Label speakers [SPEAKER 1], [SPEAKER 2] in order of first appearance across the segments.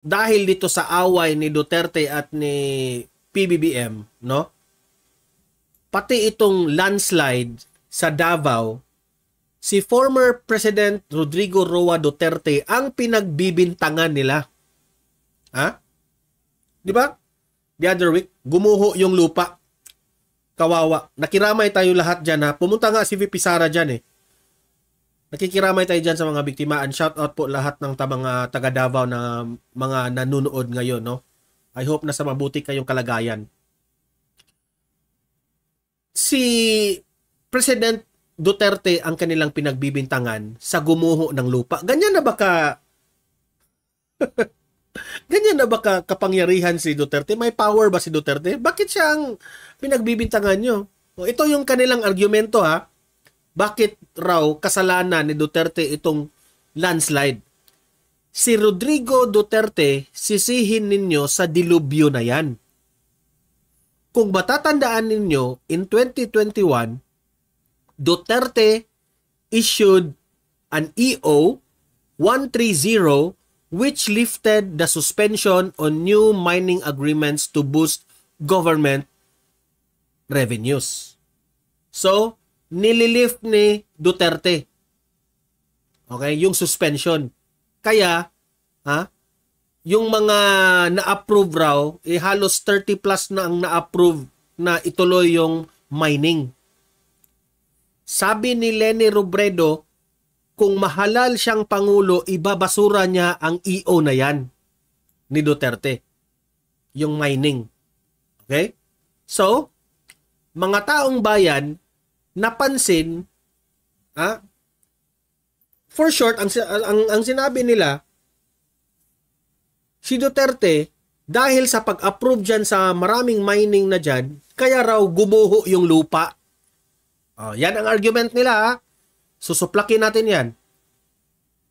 [SPEAKER 1] dahil dito sa away ni Duterte at ni PBBM, no? Pati itong landslide sa Davao, si former President Rodrigo Roa Duterte ang pinagbibintangan nila. Ha? Di ba? The other week, gumuho yung lupa. Kawawa. Nakiramay tayo lahat dyan, ha? Pumunta nga si VP Sara dyan, eh. Nakikiramay tayo dyan sa mga biktima, and shout out po lahat ng mga taga Davao na mga nanunood ngayon, no? I hope na sa mabuti kayong kalagayan. Si President Duterte ang kanilang pinagbibintangan sa gumuho ng lupa. Ganyan na ba ganyan na ba kapangyarihan si Duterte? May power ba si Duterte? Bakit siya ang pinagbibintangan nyo? O, ito yung kanilang argumento, ha? Bakit raw kasalanan ni Duterte itong landslide? Si Rodrigo Duterte, sisihin ninyo sa dilubyo na yan. Kung matatandaan ninyo, in 2021, Duterte issued an EO 130 which lifted the suspension on new mining agreements to boost government revenues. So, nililift ni Duterte. Okay, yung suspension. Kaya, yung mga na-approve raw, halos 30 plus na ang na-approve na ituloy yung mining. Sabi ni Leni Robredo, kung mahalal siyang pangulo, ibabasura niya ang EO na yan ni Duterte. Yung mining. Okay? So, mga taong bayan, napansin, for short, ang sinabi nila, si Duterte, dahil sa pag-approve dyan sa maraming mining na dyan, kaya raw gumuho yung lupa. Yan ang argument nila, ha? Susuplakin natin yan.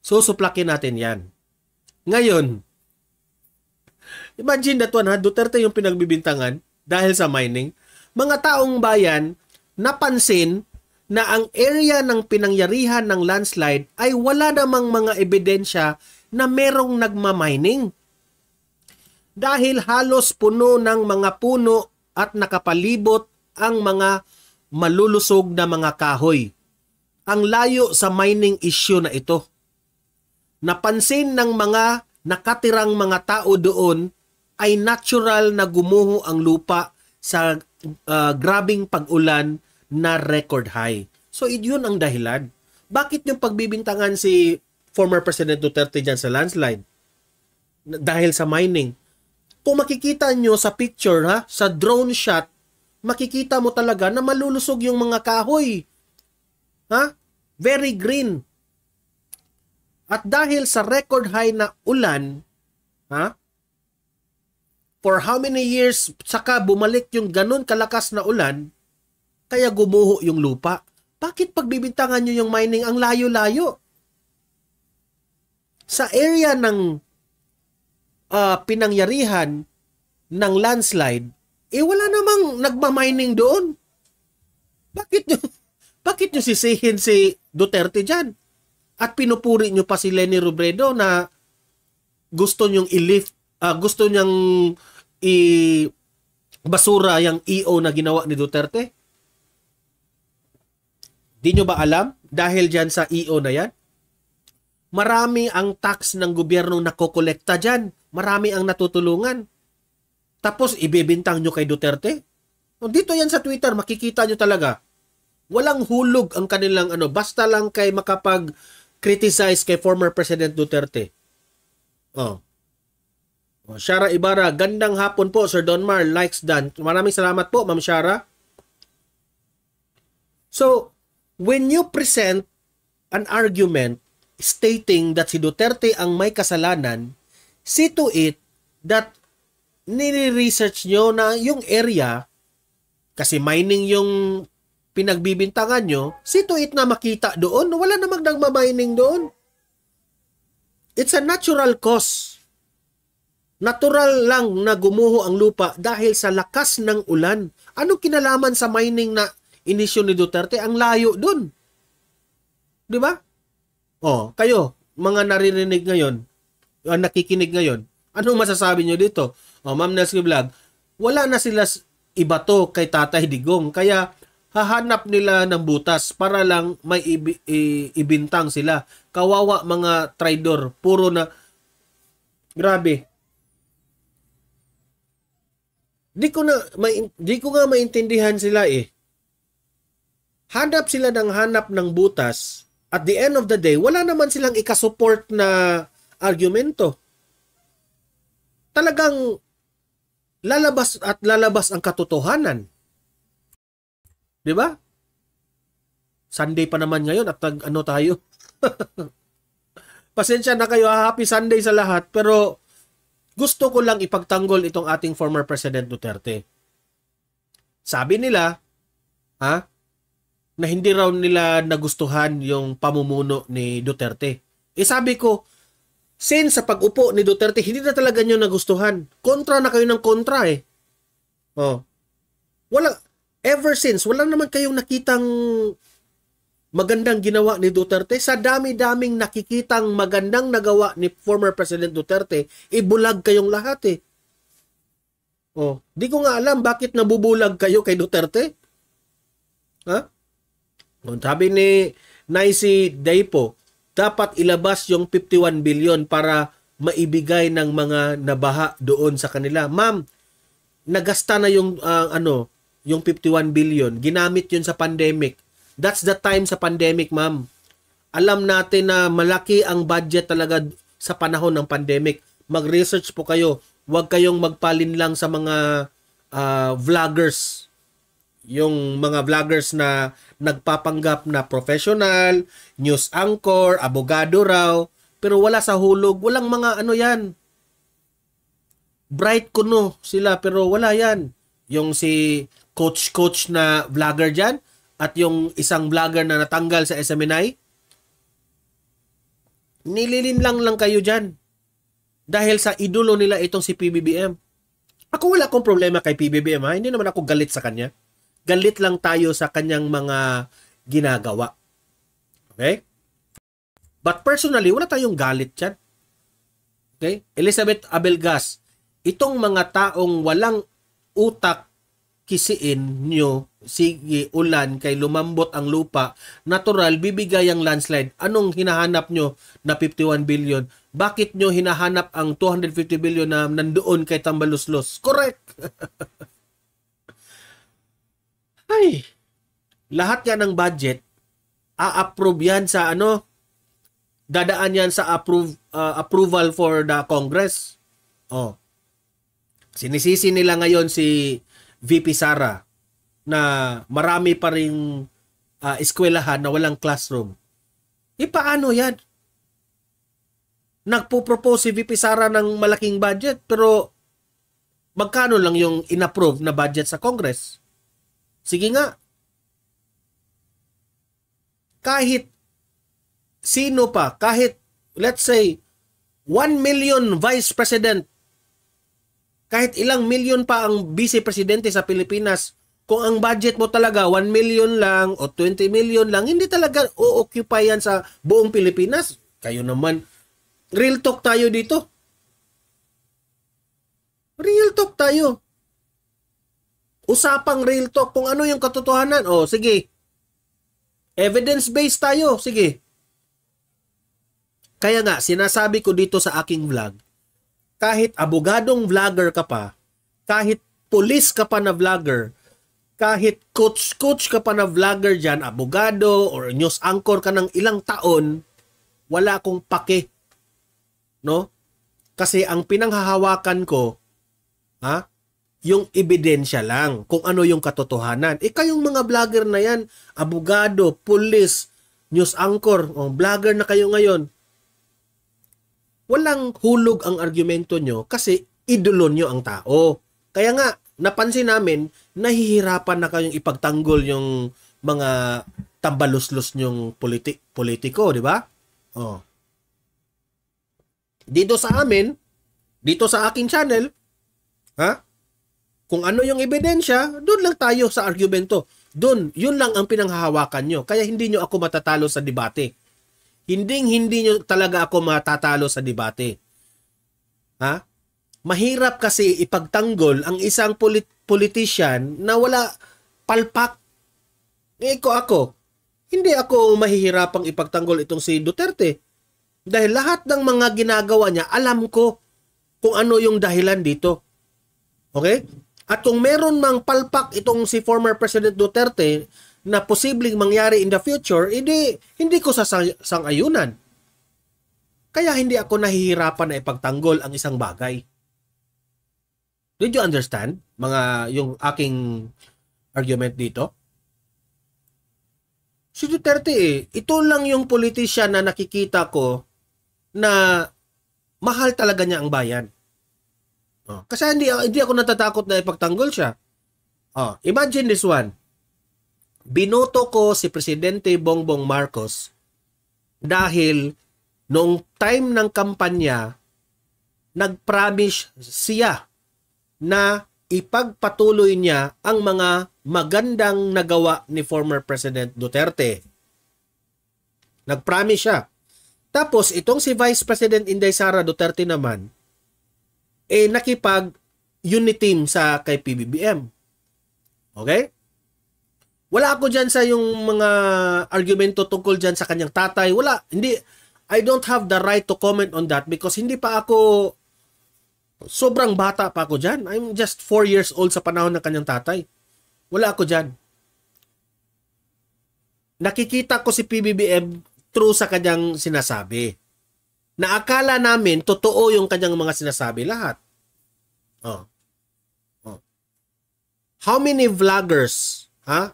[SPEAKER 1] Susuplakin natin yan. Ngayon, imagine that one, ha? Duterte yung pinagbibintangan dahil sa mining. Mga taong bayan, napansin na ang area ng pinangyarihan ng landslide ay wala namang mga ebidensya na merong nagmamining. Dahil halos puno ng mga puno at nakapalibot ang mga malulusog na mga kahoy. Ang layo sa mining issue na ito. Napansin ng mga nakatirang mga tao doon ay natural na gumuho ang lupa sa grabing pag-ulan na record high. So, yun ang dahilan. Bakit yung pagbibintangan si former President Duterte dyan sa landslide? Dahil sa mining. Kung makikita nyo sa picture, ha, sa drone shot, makikita mo talaga na malulusog yung mga kahoy. Ha? Very green. At dahil sa record high na ulan, ha? For how many years saka bumalik yung ganun kalakas na ulan, kaya gumuho yung lupa. Bakit pagbibintangan nyo yung mining ang layo-layo? Sa area ng pinangyarihan ng landslide, wala namang nagmamining doon. Bakit nyo sisihin si Duterte dyan? At pinupuri nyo pa si Leni Robredo na gusto nyong i-lift, gusto nyang i-basura yung EO na ginawa ni Duterte? Di nyo ba alam? Dahil dyan sa EO na yan, marami ang tax ng gobyerno na kokolekta dyan. Marami ang natutulungan. Tapos, ibibintang nyo kay Duterte? Dito yan sa Twitter, makikita nyo talaga. Walang hulog ang kanilang basta lang kay makapag-criticize kay former President Duterte. Shara Ibarra, gandang hapon po, Sir Donmar, likes done. Maraming salamat po, Ma'am Shara. So, when you present an argument stating that si Duterte ang may kasalanan, see to it that nire-research nyo na yung area, kasi mining yung pinagbibintangan nyo, see to it na makita doon, wala namang nagmamining doon. It's a natural cause. Natural lang na gumuho ang lupa dahil sa lakas ng ulan. Anong kinalaman sa mining na inisyo ni Duterte? Ang layo doon. Di ba? Kayo, mga naririnig ngayon, nakikinig ngayon, Anong masasabi nyo dito? O, Ma'am Nesky Vlog, wala na sila ibato kay Tatay Digong. Kaya hahanap nila ng butas para lang may ibintang sila. Kawawa mga traidor. Puro na, grabe. Di ko nga maintindihan sila eh. Hanap sila ng butas. At the end of the day, wala naman silang ikasupport na argumento. Talagang lalabas ang katotohanan. 'Di ba? Sunday pa naman ngayon at ano tayo? Pasensya na kayo, happy Sunday sa lahat, pero gusto ko lang ipagtanggol itong ating former President Duterte. Sabi nila, na hindi raw nila nagustuhan yung pamumuno ni Duterte. Sabi ko, since sa pag-upo ni Duterte, hindi na talaga nyo nagustuhan. Kontra na kayo ng kontra eh. Ever since, wala naman kayong nakitang magandang ginawa ni Duterte. Sa dami-daming nakikitang magandang nagawa ni former President Duterte, ibulag kayong lahat eh. Di ko nga alam bakit nabubulag kayo kay Duterte. Sabi ni Naisi Daipo, dapat ilabas yung 51 billion para maibigay ng mga nabaha doon sa kanila. Ma'am, nagasta na yung yung 51 billion. Ginamit yun sa pandemic. That's the time sa pandemic, ma'am. Alam natin na malaki ang budget talaga sa panahon ng pandemic. Mag-research po kayo. Huwag kayong magpalinlang sa mga vloggers. Yung mga vloggers na nagpapanggap na professional, news anchor, abogado raw, pero wala sa hulog. Walang mga ano yan. Bright kuno sila, pero wala yan. Yung si coach na vlogger dyan, at yung isang vlogger na natanggal sa SMNI, nililinlang lang kayo dyan. Dahil sa idolo nila itong si PBBM. Ako wala akong problema kay PBBM ha. Hindi naman ako galit sa kanya. Galit lang tayo sa kanyang mga ginagawa. Okay? But personally, wala tayong galit dyan. Okay? Elizabeth Abelgas, itong mga taong walang utak kisiin nyo, sige, ulan, kay lumambot ang lupa, natural, bibigay ang landslide. Anong hinahanap nyo na 51 billion? Bakit nyo hinahanap ang 250 billion na nandoon kay Tambaluslos? Correct! Ay, lahat yan ng budget, a-approve yan sa dadaan yan sa approval for the Congress. Sinisisi nila ngayon si VP Sara na marami pa ring eskwelahan na walang classroom. Paano yan? Nagpo-propose si VP Sara ng malaking budget pero magkano lang yung inapprove na budget sa Congress? Sige nga. Kahit sino pa, kahit let's say 1 million vice president, kahit ilang milyon pa ang vice presidente sa Pilipinas, kung ang budget mo talaga 1 million lang o 20 million lang, hindi talaga o-occupy yan sa buong Pilipinas. Kayo naman, real talk tayo dito. Real talk tayo. Usapang real talk kung ano yung katotohanan. Sige. Evidence-based tayo. Sige. Kaya nga, sinasabi ko dito sa aking vlog, kahit abogadong vlogger ka pa, kahit police ka pa na vlogger, kahit coach ka pa na vlogger dyan, abogado or news anchor ka ng ilang taon, wala akong pake. No? Kasi ang pinanghahawakan ko, yung ebidensya lang kung ano yung katotohanan. Kayong mga vlogger na yan, abogado, police, news anchor, vlogger na kayo ngayon, walang hulog ang argumento nyo kasi idolo nyo ang tao. Kaya nga, napansin namin, nahihirapan na kayong ipagtanggol yung mga tambaluslos nyong politiko, di ba? Dito sa amin, dito sa aking channel, kung ano yung ebidensya, doon lang tayo sa argumento. Doon, yun lang ang pinanghahawakan nyo. Kaya hindi nyo ako matatalo sa debate. Hindi nyo talaga ako matatalo sa debate. Mahirap kasi ipagtanggol ang isang politician na wala palpak. Ako, hindi ako mahihirapang ipagtanggol itong si Duterte. Dahil lahat ng mga ginagawa niya, alam ko kung ano yung dahilan dito. Okay? At kung meron mang palpak itong si former President Duterte na posibleng mangyari in the future, hindi ko sang-ayunan. Kaya hindi ako nahihirapan na ipagtanggol ang isang bagay. Did you understand yung aking argument dito? Si Duterte ito lang yung politician na nakikita ko na mahal talaga niya ang bayan. Kasi hindi ako natatakot na ipagtanggol siya. Imagine this one. Binoto ko si Presidente Bongbong Marcos dahil noong time ng kampanya, nag-promise siya na ipagpatuloy niya ang mga magandang nagawa ni former President Duterte. Nag-promise siya. Tapos, itong si Vice President Inday Sara Duterte naman, nakipag-uniteam sa kay PBBM. Okay? Wala ako dyan sa yung mga argumento tungkol dyan sa kanyang tatay. Wala. Hindi. I don't have the right to comment on that because hindi pa ako, sobrang bata pa ako dyan. I'm just 4 years old sa panahon ng kanyang tatay. Wala ako dyan. Nakikita ko si PBBM true sa kanyang sinasabi. Na akala namin totoo yung kanyang mga sinasabi lahat. How many vloggers,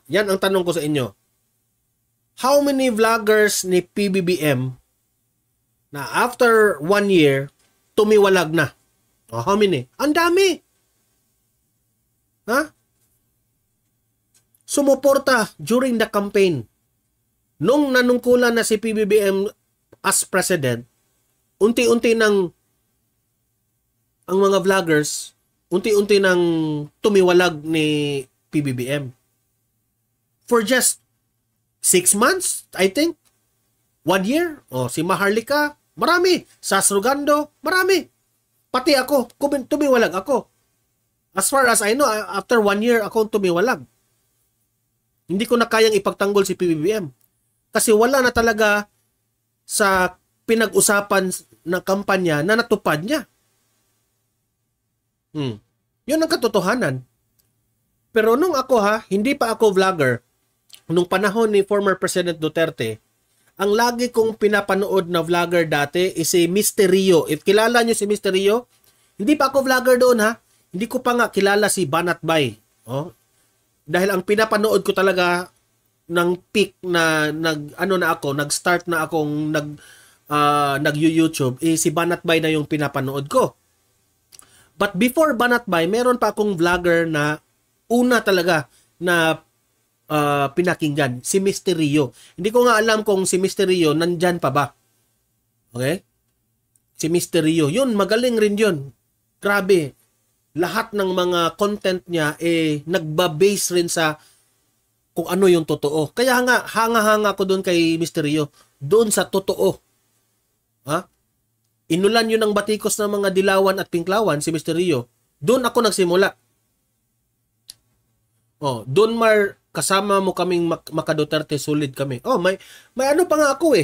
[SPEAKER 1] yan ang tanong ko sa inyo. How many vloggers ni PBBM na after 1 year, tumiwalag na? How many? Ang dami. Sumuporta during the campaign. Nung nanungkulan na si PBBM as president, unti-unti ang mga vloggers, unti-unti nang tumiwalag ni PBBM. For just 6 months, I think. 1 year. Si Maharlika, marami. Sasrugando, marami. Pati ako, tumiwalag ako. As far as I know, after 1 year, ako tumiwalag. Hindi ko na kayang ipagtanggol si PBBM. Kasi wala na talaga sa pinag-usapan na kampanya na natupad niya. Yun ang katotohanan. Pero nung ako hindi pa ako vlogger, nung panahon ni former President Duterte, ang lagi kong pinapanood na vlogger dati is si Mr. Rio. If kilala nyo si Mr. Rio, hindi pa ako vlogger doon hindi ko pa nga kilala si Banat Bay. Dahil ang pinapanood ko talaga ng peak na nag-start na akong nag-YouTube, si Banat Bay na yung pinapanood ko. But before Banat Bay, meron pa akong vlogger na una talaga na pinakinggan, si Mr. Rio. Hindi ko nga alam kung si Mr. Rio nandyan pa ba. Okay? Si Mr. Rio, yun, magaling rin yun. Grabe. Lahat ng mga content niya nagba-base rin sa kung ano yung totoo. Kaya nga, hanga-hanga ko doon kay Mr. Rio. Doon sa totoo. Inulan yun ng batikos ng mga dilawan at pinklawan, si Mr. Rio. Doon ako nagsimula. Doon kasama mo kaming Makaduterte, solid kami. May ano pa nga ako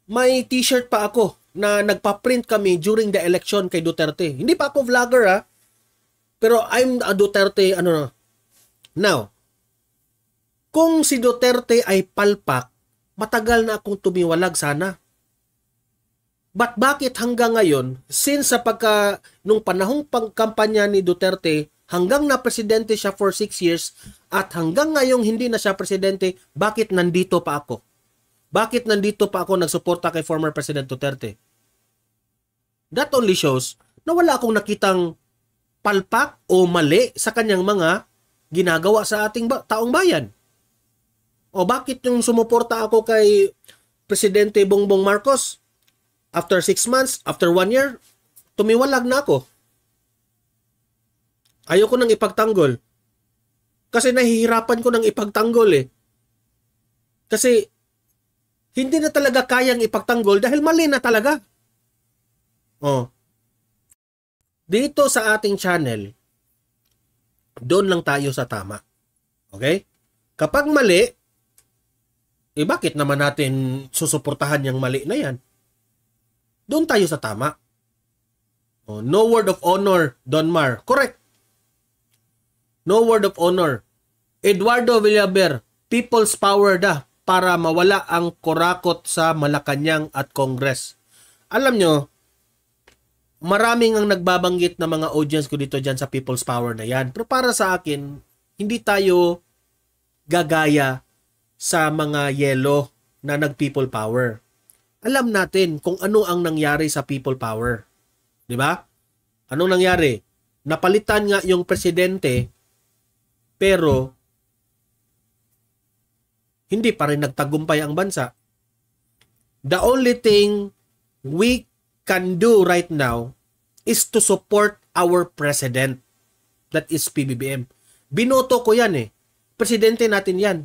[SPEAKER 1] May t-shirt pa ako na nagpa-print kami during the election kay Duterte. Hindi pa ako vlogger pero I'm a Duterte Now, kung si Duterte ay palpak, matagal na akong tumiwalag sana. But bakit hanggang ngayon, since nung panahong pagkampanya ni Duterte, hanggang na presidente siya for 6 years, at hanggang ngayong hindi na siya presidente, bakit nandito pa ako? Bakit nandito pa ako nagsuporta kay former President Duterte? That only shows na wala akong nakitang palpak o mali sa kanyang mga ginagawa sa ating taong bayan. Bakit yung sumuporta ako kay Presidente Bongbong Marcos? After 6 months, after 1 year, tumiwalag na ako. Ayoko nang ipagtanggol. Kasi nahihirapan ko nang ipagtanggol Kasi hindi na talaga kayang ipagtanggol dahil mali na talaga. dito sa ating channel, doon lang tayo sa tama. Okay? Kapag mali, bakit naman natin susuportahan yung mali na yan? Doon tayo sa tama. Oh, no word of honor, Don Mar. Correct. No word of honor. Eduardo Villaber, people's power para mawala ang kurakot sa Malacanang at Congress. Alam nyo, maraming ang nagbabanggit na mga audience ko dito dyan sa people's power na yan. Pero para sa akin, hindi tayo gagaya sa mga yelo na nag-people power. Alam natin kung ano ang nangyari sa people power. Di ba? Anong nangyari? Napalitan nga yung presidente, pero hindi pa rin nagtagumpay ang bansa. The only thing we can do right now is to support our president. That is PBBM. Binoto ko yan eh. Presidente natin yan.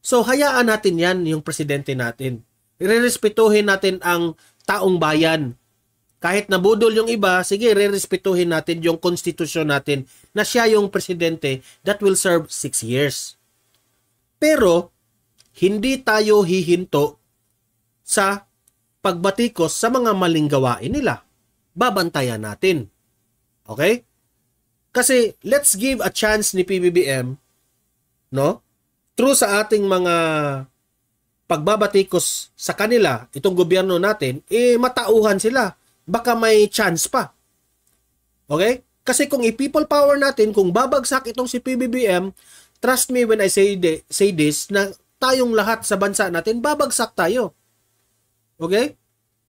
[SPEAKER 1] So, hayaan natin yan, yung presidente natin. Irerespetuhin natin ang taong bayan. Kahit nabudol yung iba, sige, irerespetuhin natin yung konstitusyon natin na siya yung presidente that will serve 6 years. Pero, hindi tayo hihinto sa pagbatikos sa mga maling gawain nila. Babantayan natin. Okay? Kasi, let's give a chance ni PBBM, no? Through sa ating mga pagbabatikos sa kanila, itong gobyerno natin, matauhan sila. Baka may chance pa. Okay? Kasi kung i-people power natin, kung babagsak itong si PBBM, trust me when I say this, na tayong lahat sa bansa natin, babagsak tayo. Okay?